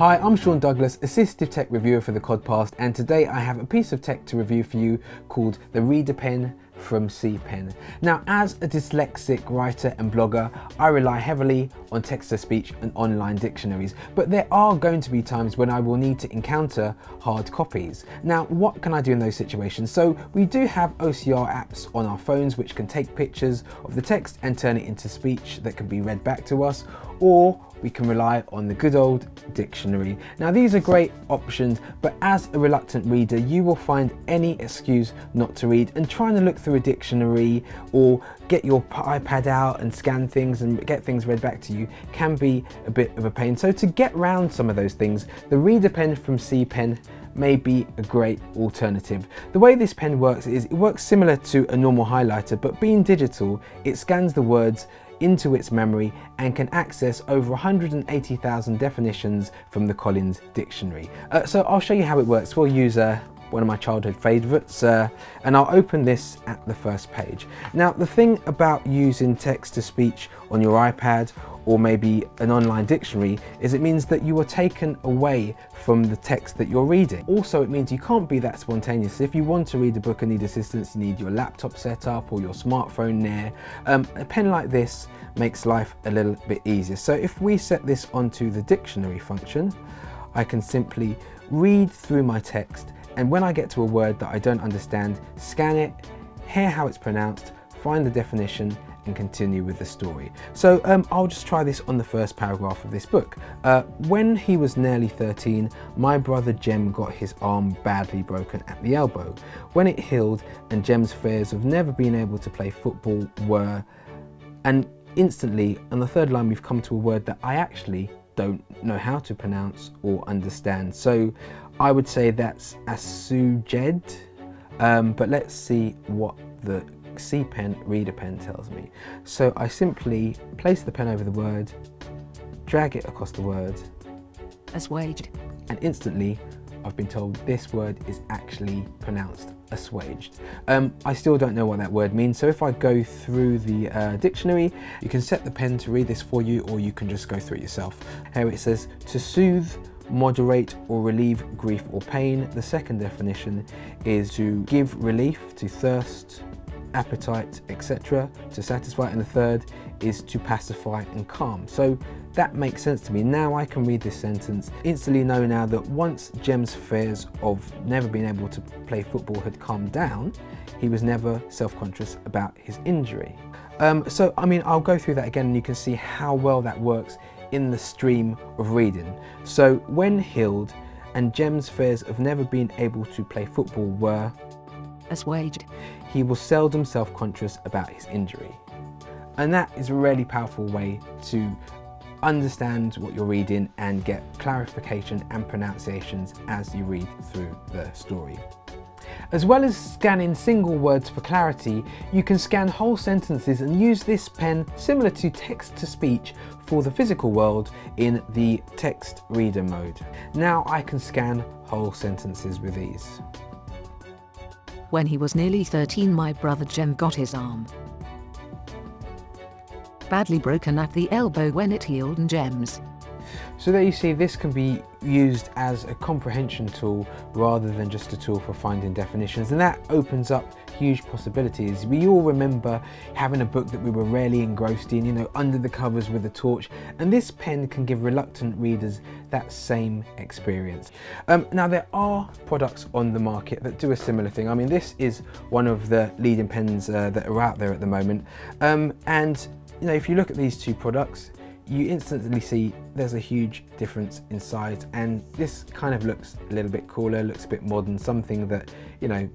Hi, I'm Sean Douglas, Assistive Tech Reviewer for the Codcast, and today I have a piece of tech to review for you called the Reader Pen from Cpen. Now, as a dyslexic writer and blogger, I rely heavily on text-to-speech and online dictionaries, but there are going to be times when I will need to encounter hard copies. Now, what can I do in those situations? So we do have OCR apps on our phones which can take pictures of the text and turn it into speech that can be read back to us, or we can rely on the good old dictionary. Now, these are great options, but as a reluctant reader, you will find any excuse not to read, and trying to look through a dictionary or get your iPad out and scan things and get things read back to you can be a bit of a pain. So to get around some of those things, the Reader Pen from Cpen may be a great alternative. The way this pen works is it works similar to a normal highlighter, but being digital, it scans the words into its memory and can access over 180,000 definitions from the Collins Dictionary. So I'll show you how it works. We'll use one of my childhood favourites, and I'll open this at the first page. Now, the thing about using text-to-speech on your iPad or maybe an online dictionary is it means that you are taken away from the text that you're reading. Also, it means you can't be that spontaneous. If you want to read a book and need assistance, you need your laptop set up or your smartphone near. A pen like this makes life a little bit easier. So if we set this onto the dictionary function, I can simply read through my text, and when I get to a word that I don't understand, scan it, hear how it's pronounced, find the definition, and continue with the story. So I'll just try this on the first paragraph of this book. When he was nearly 13, my brother Jem got his arm badly broken at the elbow. When it healed and Jem's fears of never being able to play football were, and instantly on the third line we've come to a word that I actually don't know how to pronounce or understand. So I would say that's asujed, but let's see what the Cpen Reader Pen tells me. So I simply place the pen over the word, drag it across the word, assuaged, and instantly I've been told this word is actually pronounced assuaged. I still don't know what that word means, so if I go through the dictionary, you can set the pen to read this for you, or you can just go through it yourself. Here it says, to soothe, moderate or relieve grief or pain. The second definition is to give relief to thirst, appetite, etc., to satisfy, and the third is to pacify and calm. So that makes sense to me. Now I can read this sentence, instantly know now that once Jem's fears of never being able to play football had calmed down, he was never self-conscious about his injury. So I mean, I'll go through that again and you can see how well that works in the stream of reading. So when healed and Jem's fears of never being able to play football were assuaged, he was seldom self-conscious about his injury. And that is a really powerful way to understand what you're reading and get clarification and pronunciations as you read through the story. As well as scanning single words for clarity, you can scan whole sentences and use this pen similar to text-to-speech for the physical world in the text reader mode. Now I can scan whole sentences with ease. When he was nearly 13, my brother Jem got his arm badly broken at the elbow. When it healed and Jem's. So there you see, this can be used as a comprehension tool rather than just a tool for finding definitions, and that opens up huge possibilities. We all remember having a book that we were really engrossed in, you know, under the covers with a torch, and this pen can give reluctant readers that same experience. Now there are products on the market that do a similar thing. I mean, this is one of the leading pens that are out there at the moment, and you know, if you look at these two products, you instantly see there's a huge difference in size, and this kind of looks a little bit cooler, looks a bit modern, something that, you know,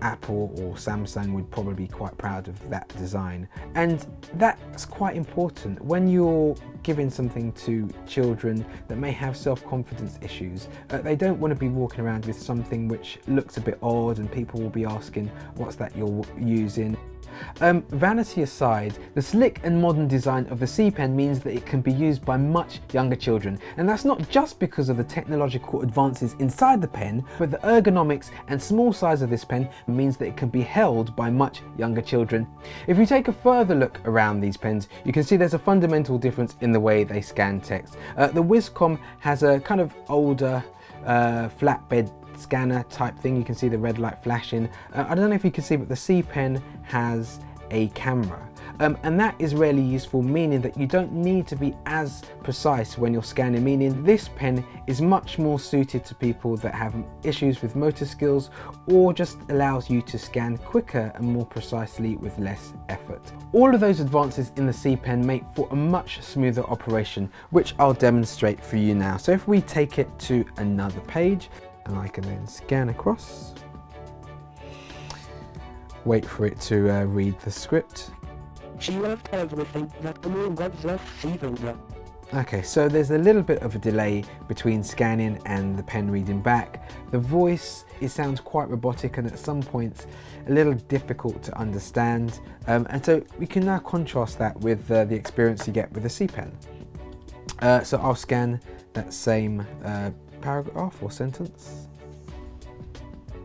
Apple or Samsung would probably be quite proud of that design. And that's quite important when you're giving something to children that may have self-confidence issues. They don't want to be walking around with something which looks a bit odd and people will be asking, what's that you're using? Vanity aside, the slick and modern design of the Cpen means that it can be used by much younger children, and that's not just because of the technological advances inside the pen, but the ergonomics and small size of this pen means that it can be held by much younger children. If you take a further look around these pens, you can see there's a fundamental difference in the way they scan text. The Wizcom has a kind of older flatbed scanner type thing. You can see the red light flashing. I don't know if you can see, but the Cpen has a camera. And that is really useful, meaning that you don't need to be as precise when you're scanning, meaning this pen is much more suited to people that have issues with motor skills, or just allows you to scan quicker and more precisely with less effort. All of those advances in the Cpen make for a much smoother operation, which I'll demonstrate for you now. So if we take it to another page, and I can then scan across, wait for it to read the script. She loved everything that the moon was just even. Okay, so there's a little bit of a delay between scanning and the pen reading back. The voice, it sounds quite robotic and at some points a little difficult to understand. And so we can now contrast that with the experience you get with the Cpen. So I'll scan that same paragraph or sentence.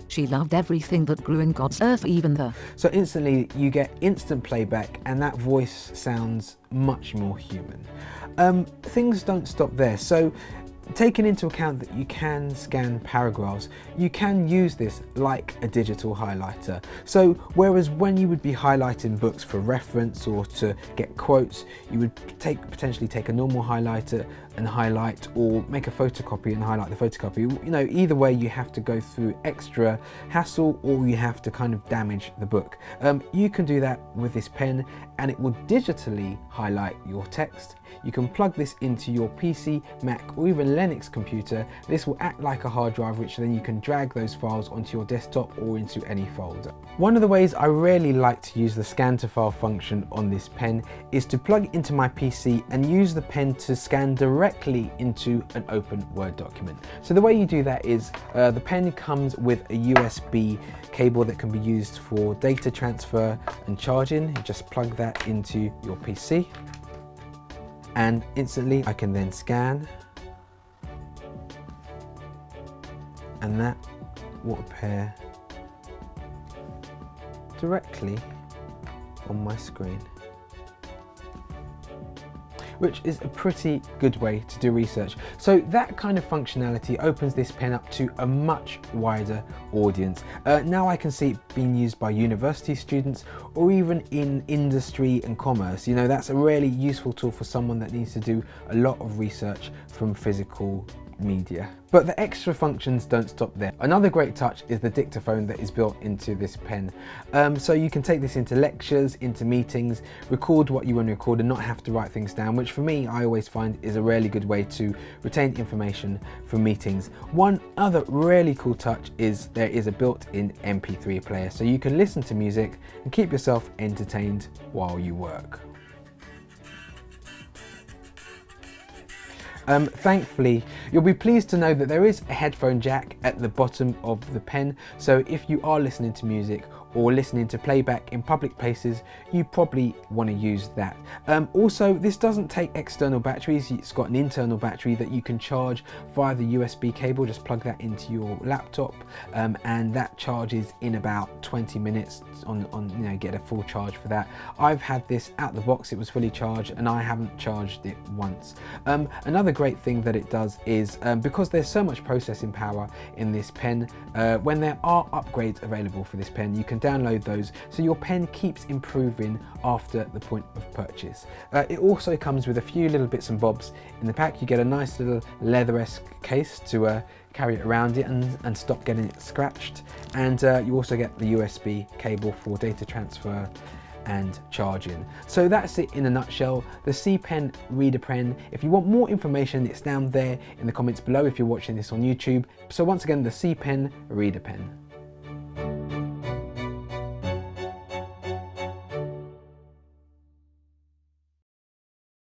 She loved everything that grew in God's earth, even the. So instantly you get instant playback and that voice sounds much more human. Things don't stop there. So taking into account that you can scan paragraphs, you can use this like a digital highlighter. So whereas when you would be highlighting books for reference or to get quotes, you would potentially take a normal highlighter and highlight, or make a photocopy and highlight the photocopy. You know, either way you have to go through extra hassle, or you have to kind of damage the book. You can do that with this pen and it will digitally highlight your text. You can plug this into your PC, Mac or even Linux computer. This will act like a hard drive, which then you can drag those files onto your desktop or into any folder. One of the ways I really like to use the scan to file function on this pen is to plug into my PC and use the pen to scan directly into an open Word document. So the way you do that is the pen comes with a USB cable that can be used for data transfer and charging. You just plug that into your PC. And instantly I can then scan, and that will appear directly on my screen, which is a pretty good way to do research. So that kind of functionality opens this pen up to a much wider audience. Now I can see it being used by university students or even in industry and commerce. You know, that's a really useful tool for someone that needs to do a lot of research from physical media. But the extra functions don't stop there. Another great touch is the dictaphone that is built into this pen. So you can take this into lectures, into meetings, record what you want to record and not have to write things down, which for me, I always find is a really good way to retain information from meetings. One other really cool touch is there is a built-in MP3 player, so you can listen to music and keep yourself entertained while you work. Thankfully, you'll be pleased to know that there is a headphone jack at the bottom of the pen, so if you are listening to music or listening to playback in public places, you probably want to use that. Also, this doesn't take external batteries. It's got an internal battery that you can charge via the USB cable. Just plug that into your laptop and that charges in about 20 minutes get a full charge for that. I've had this out the box, it was fully charged and I haven't charged it once. Another great thing that it does is because there's so much processing power in this pen, when there are upgrades available for this pen, you can download those so your pen keeps improving after the point of purchase. It also comes with a few little bits and bobs in the pack. You get a nice little leather-esque case to carry it around it and stop getting it scratched, and you also get the USB cable for data transfer and charging. So that's it in a nutshell, the Cpen Reader Pen. If you want more information, it's down there in the comments below if you're watching this on YouTube. So once again, the Cpen Reader Pen.